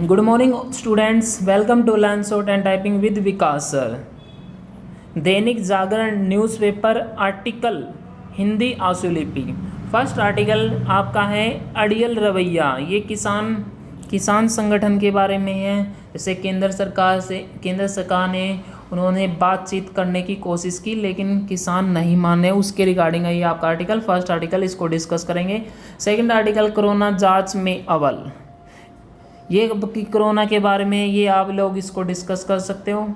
Good morning students, welcome to learn short and typing with Vikas sir. Dainik Jagran newspaper article Hindi आशुलिपि। First article आपका है अड़ियल रवैया। ये किसान संगठन के बारे में है। जैसे केंद्र सरकार ने उन्होंने बातचीत करने की कोशिश की लेकिन किसान नहीं माने, उसके रिगार्डिंग है ये आपका आर्टिकल। फर्स्ट आर्टिकल इसको डिस्कस करेंगे। सेकंड आर्टिकल कोरोना जांच में अव्वल, ये कोरोना के बारे में ये आप लोग इसको डिस्कस कर सकते हो,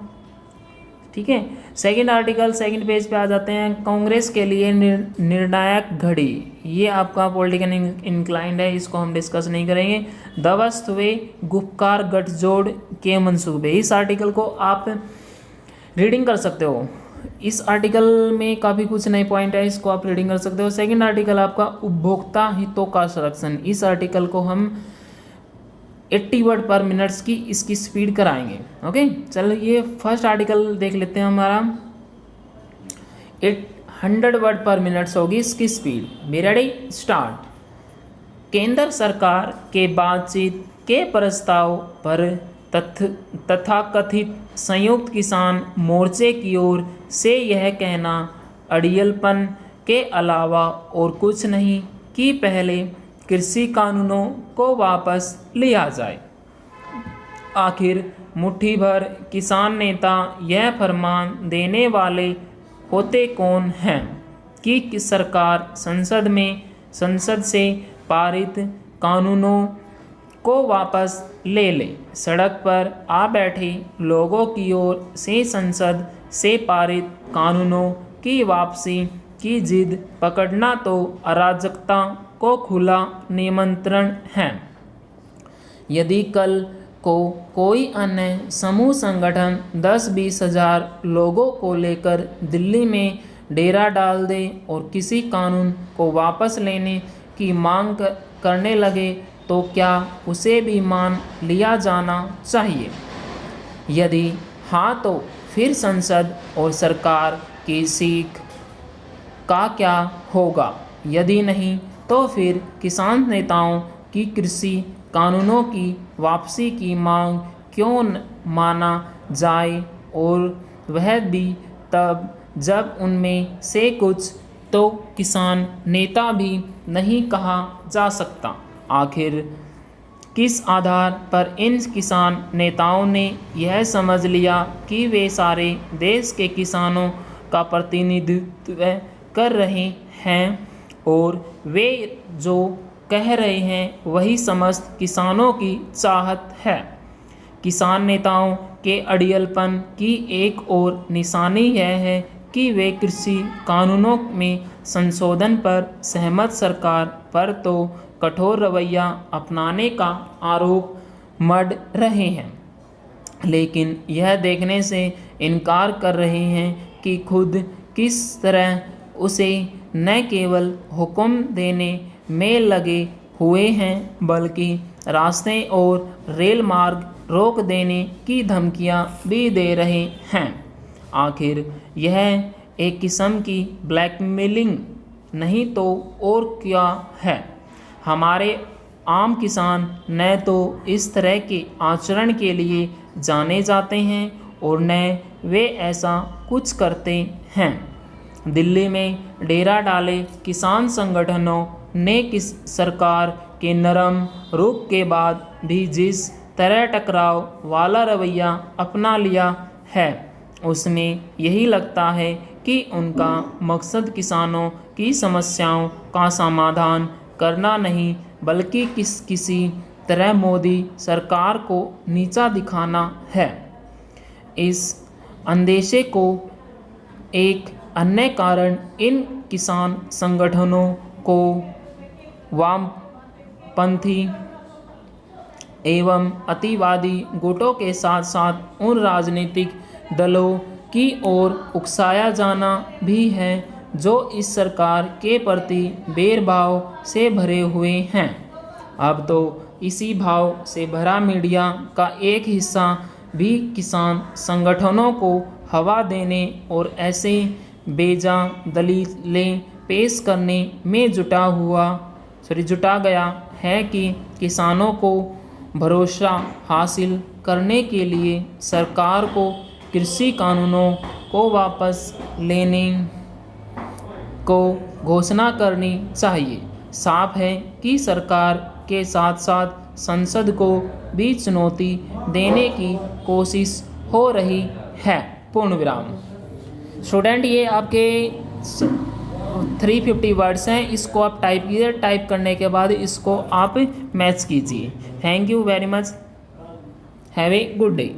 ठीक है। सेकंड आर्टिकल सेकंड पेज पे आ जाते हैं। कांग्रेस के लिए निर्णायक घड़ी, ये आपका पॉलिटिकल इंक्लाइंड है, इसको हम डिस्कस नहीं करेंगे। ध्वस्त हुए गुपकार गठजोड़ के मंसूबे, इस आर्टिकल को आप रीडिंग कर सकते हो। इस आर्टिकल में काफ़ी कुछ नए पॉइंट है, इसको आप रीडिंग कर सकते हो। सेकंड आर्टिकल आपका उपभोक्ता हितों का संरक्षण, इस आर्टिकल को हम 80 वर्ड पर मिनट्स की इसकी स्पीड कराएंगे। ओके, चलो ये फर्स्ट आर्टिकल देख लेते हैं। हमारा 100 वर्ड पर मिनट्स होगी इसकी स्पीड। Be ready, start. केंद्र सरकार के बातचीत के प्रस्ताव पर तथाकथित संयुक्त किसान मोर्चे की ओर से यह कहना अड़ियलपन के अलावा और कुछ नहीं कि पहले कृषि कानूनों को वापस लिया जाए। आखिर मुट्ठी भर किसान नेता यह फरमान देने वाले होते कौन हैं कि सरकार संसद से पारित कानूनों को वापस ले ले। सड़क पर आ बैठे लोगों की ओर से संसद से पारित कानूनों की वापसी की जिद पकड़ना तो अराजकता को खुला निमंत्रण है। यदि कल को कोई अन्य समूह संगठन 10-20 हजार लोगों को लेकर दिल्ली में डेरा डाल दे और किसी कानून को वापस लेने की मांग करने लगे तो क्या उसे भी मान लिया जाना चाहिए? यदि हाँ तो फिर संसद और सरकार की सीख का क्या होगा? यदि नहीं तो फिर किसान नेताओं की कृषि कानूनों की वापसी की मांग क्यों न माना जाए, और वह भी तब जब उनमें से कुछ तो किसान नेता भी नहीं कहा जा सकता। आखिर किस आधार पर इन किसान नेताओं ने यह समझ लिया कि वे सारे देश के किसानों का प्रतिनिधित्व कर रहे हैं और वे जो कह रहे हैं वही समस्त किसानों की चाहत है? किसान नेताओं के अड़ियलपन की एक और निशानी यह है कि वे कृषि कानूनों में संशोधन पर सहमत सरकार पर तो कठोर रवैया अपनाने का आरोप मढ़ रहे हैं, लेकिन यह देखने से इनकार कर रहे हैं कि खुद किस तरह उसे न केवल हुक्म देने में लगे हुए हैं बल्कि रास्ते और रेल मार्ग रोक देने की धमकियां भी दे रहे हैं। आखिर यह एक किस्म की ब्लैकमेलिंग नहीं तो और क्या है? हमारे आम किसान न तो इस तरह के आचरण के लिए जाने जाते हैं और न वे ऐसा कुछ करते हैं। दिल्ली में डेरा डाले किसान संगठनों ने किस सरकार के नरम रुख के बाद भी जिस तरह टकराव वाला रवैया अपना लिया है, उसमें यही लगता है कि उनका मकसद किसानों की समस्याओं का समाधान करना नहीं बल्कि किसी तरह मोदी सरकार को नीचा दिखाना है। इस अंदेशे को एक अन्य कारण इन किसान संगठनों को वामपंथी एवं अतिवादी गुटों के साथ साथ उन राजनीतिक दलों की ओर उकसाया जाना भी है जो इस सरकार के प्रति बैरभाव से भरे हुए हैं। अब तो इसी भाव से भरा मीडिया का एक हिस्सा भी किसान संगठनों को हवा देने और ऐसे बेजा दलीलें पेश करने में जुटा गया है कि किसानों को भरोसा हासिल करने के लिए सरकार को कृषि कानूनों को वापस लेने को घोषणा करनी चाहिए। साफ है कि सरकार के साथ साथ संसद को भी चुनौती देने की कोशिश हो रही है। पूर्ण विराम। स्टूडेंट ये आपके 350 वर्ड्स हैं, इसको आप टाइप कीजिए। टाइप करने के बाद इसको आप मैच कीजिए। Thank you very much. Have a good day.